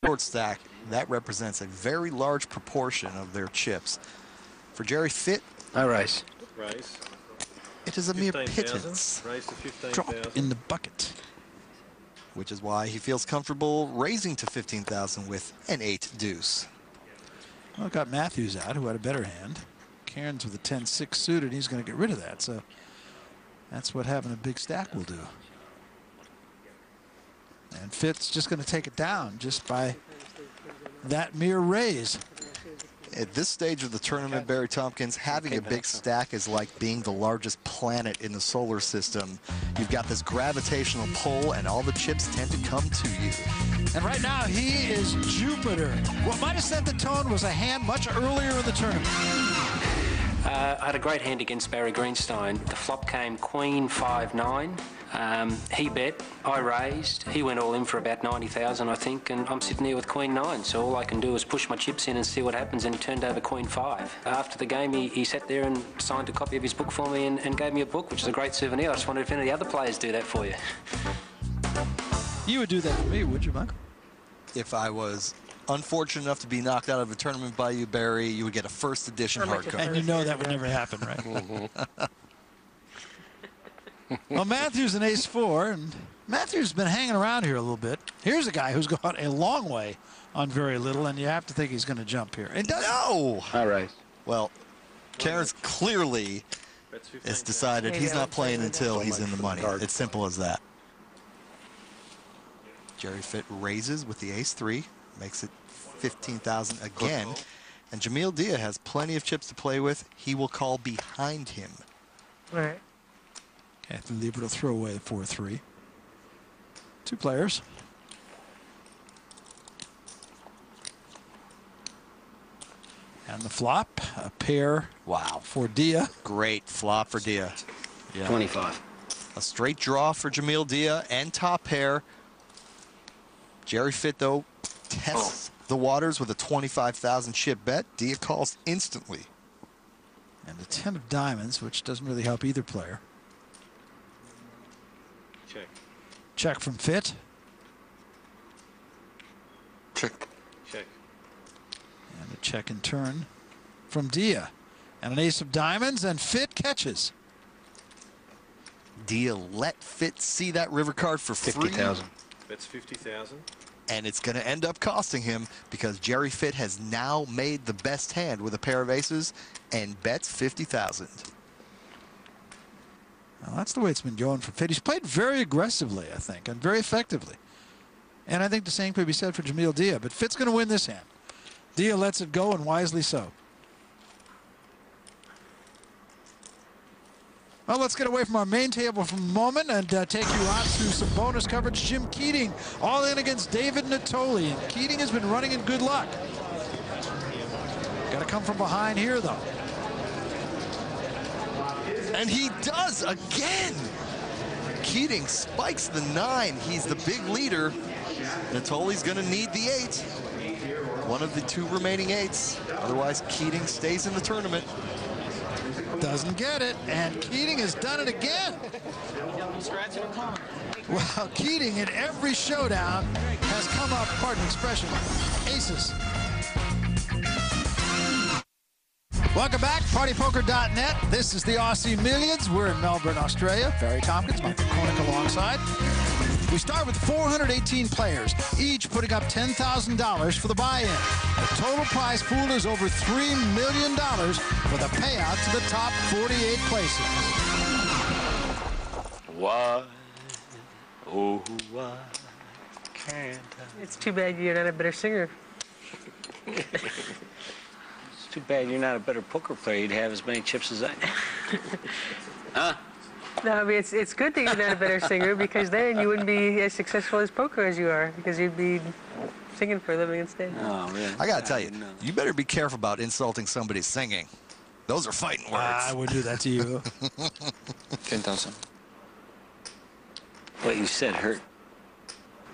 short stack, that represents a very large proportion of their chips. For Jerry Fitt, I raise. It is a mere pittance Drop in the bucket. which is why he feels comfortable raising to 15,000 with an 8 deuce. Well, it got Matthews out, who had a better hand. Cairns with a 10-6 suited, he's going to get rid of that. So that's what having a big stack will do. And Fitt's just going to take it down just by that mere raise. At this stage of the tournament, Barry Tompkins, having a big stack is like being the largest planet in the solar system. You've got this gravitational pull, and all the chips tend to come to you. And right now, he is Jupiter. What might have set the tone was a hand much earlier in the tournament. I had a great hand against Barry Greenstein. The flop came Queen 5-9. He bet, I raised. He went all in for about 90,000, I think, and I'm sitting there with Queen 9. So all I can do is push my chips in and see what happens, and he turned over Queen 5. After the game, he sat there and signed a copy of his book for me and gave me a book, which is a great souvenir. I just wondered if any of the other players do that for you. You would do that for me, would you, Michael? If I was unfortunate enough to be knocked out of a tournament by you, Barry, you would get a first edition hardcover. And you know that would never happen, right? Well, Matthews an ace-4, and Matthews has been hanging around here a little bit. Here's a guy who's gone a long way on very little, and you have to think he's going to jump here. And no! I raise. Well, Cairns clearly has decided he's not playing until he's in the money. It's simple as that. Jerry Fitt raises with the ace-3, makes it 15,000 again. And Jamil Dia has plenty of chips to play with. He will call behind him. All right. Anthony Liebert will throw away the 4-3. Two players. And the flop, a pair. Wow. For Dia. Great flop for Dia. Yeah. 25. A straight draw for Jamil Dia and top pair. Jerry Fitt, though, tests the waters with a 25,000 chip bet. Dia calls instantly. And the 10 of diamonds, which doesn't really help either player. Check. Check from Fitt. Check. Check. And a check in turn from Dia. And an ace of diamonds, and Fitt catches. Dia let Fitt see that river card for free. 50,000. That's 50,000. And it's going to end up costing him because Jerry Fitt has now made the best hand with a pair of aces and bets 50,000. Well, that's the way it's been going for Fitt. He's played very aggressively, I think, and very effectively. And I think the same could be said for Jamil Dia. But Fitt's going to win this hand. Dia lets it go, and wisely so. Well, let's get away from our main table for a moment and take you out through some bonus coverage. Jim Keating all in against David Natoli. And Keating has been running in good luck. Got to come from behind here, though. And he does again. Keating spikes the 9. He's the big leader. Natoli's going to need the 8. One of the 2 remaining 8s. Otherwise, Keating stays in the tournament. Doesn't get it, and Keating has done it again. Well, Keating in every showdown has come up, pardon the expression, aces. Welcome back, partypoker.net. This is the Aussie Millions. We're in Melbourne, Australia. Barry Tompkins, Michael Koenig alongside. We start with 418 players, each putting up $10,000 for the buy-in. The total prize pool is over $3 million with a payout to the top 48 places. Why? Oh, why can't I? It's too bad you're not a better singer. It's too bad you're not a better poker player. You'd have as many chips as I. Huh? No, I mean, it's good that you're not a better singer, because then you wouldn't be as successful as poker as you are, because you'd be singing for a living instead. Oh, really? I got to tell you, you better be careful about insulting somebody's singing. Those are fighting words. I would do that to you. 10,000. What you said hurt.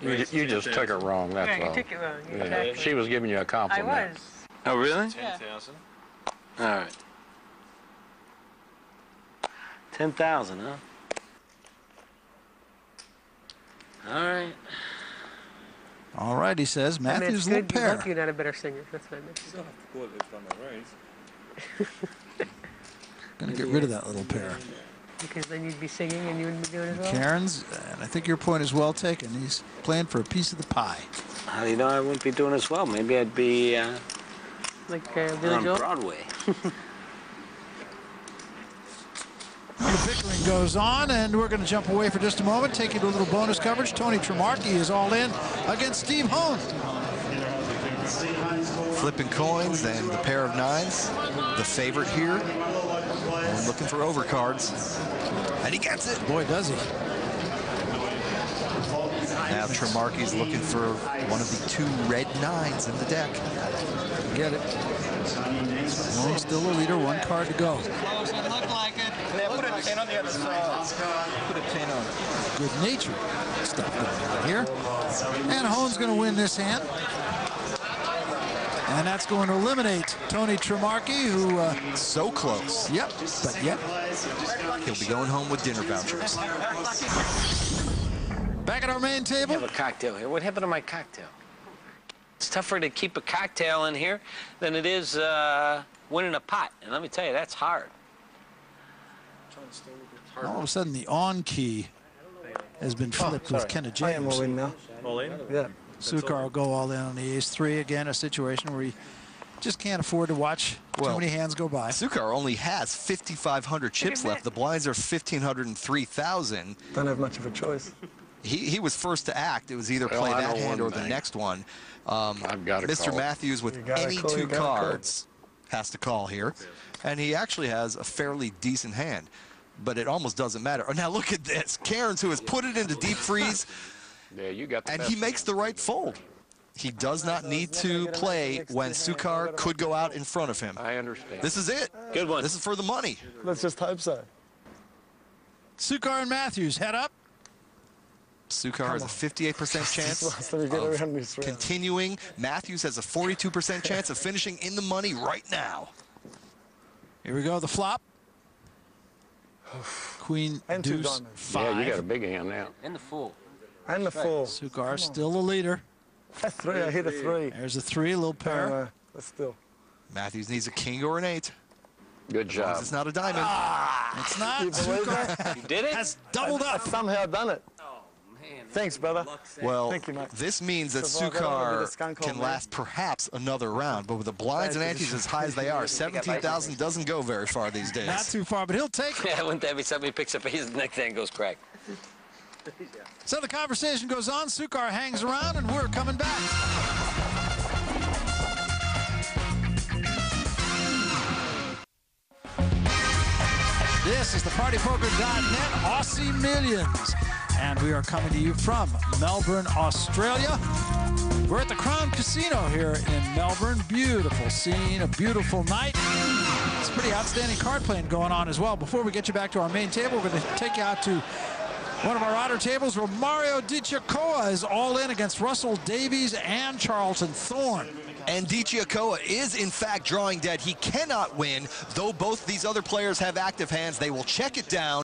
You just took it wrong, that's Right, all. you took it wrong. Yeah, Exactly. she was giving you a I compliment. was. Oh, really? 10,000. All right. 10,000, huh? All right. All right, he says. Matthews, little You pair. hope you're not a better singer. That's what I meant. You don't have to call it on the right. Going to get rid of that little pair. Because then you'd be singing and you wouldn't be doing it as well. Cairns, and I think your point is well taken. He's playing for a piece of the pie. How do you know I wouldn't be doing as well? Maybe I'd be Like Billy on Joel. Broadway. The Pickering goes on, and we're going to jump away for just a moment, take you to a little bonus coverage. Tony Tremarchi is all in against Steve Hone. Flipping coins and the pair of nines. The favorite here. And looking for overcards. And he gets it. Boy, does he. Now Tremarchi's looking for one of the 2 red nines in the deck. Get it. Hone still a leader, 1 card to go. Put a pin on the other side. Put a pin on it. Good natured stuff going on here. And Hone's going to win this hand. And that's going to eliminate Tony Tremarchi, who... So close. Yep, but yet. He'll be going home with dinner vouchers. Back at our main I table. have a cocktail here. What happened to my cocktail? It's tougher to keep a cocktail in here than it is winning a pot. And let me tell you, that's hard. All of a sudden, the on key has been flipped with Kenna I am all James. in now. All in? Yeah. Sukar will go all in on the ace-3. Again, a situation where he just can't afford to watch too many hands go by. Sukar only has 5,500 chips left. The blinds are 1,500 and 3,000. Don't have much of a choice. He was first to act. It was either Well, play I that know hand one or the thing. next one. I've got to Mr. call. Matthews with You gotta any call, 2 you gotta call. cards has to call here. And he actually has a fairly decent hand. But it almost doesn't matter. Oh, now look at this. Cairns, who has put it into deep freeze, Yeah, you got the and best he makes the right fold. He does not need to play when Sukar could go out in front of him. I understand. This is it. Good one. This is for the money. Let's just hope so. Sukar and Matthews head up. Sukar has a 58% chance Last time you get around this of round. continuing. Matthews has a 42% chance of finishing in the money right now. Here we go, the flop. Queen, And 2 deuce, diamonds. 5. Yeah, you got a big hand now. And the full. And the 4. Sukar still a leader. A 3. I hit a 3. There's a 3, a little pair. That's still. Matthews needs a king or an 8. Good As long as job. it's not a diamond. It's not. You believe Sukar that? You did it? has doubled I up. somehow done it. Man. Thanks, brother. Well, Thank you, mate. this means that So far, I got a bit of Sukar skunk can on me. last perhaps another round, but with the blinds and antes as high as they are, 17,000 doesn't go very far these days. Not too far, but he'll take it. Yeah, wouldn't that be something? He picks up his next hand goes crack. So the conversation goes on. Sukar hangs around, and we're coming back. This is the PartyPoker.net Aussie Millions, and we are coming to you from Melbourne, Australia. We're at the Crown Casino here in Melbourne. Beautiful scene, a beautiful night. It's pretty outstanding card playing going on as well. Before we get you back to our main table, we're going to take you out to one of our otter tables where Mario DiCiacoa is all in against Russell Davies and Charlton Thorne. And DiCiacoa is, in fact, drawing dead. He cannot win. Though both these other players have active hands, they will check it down.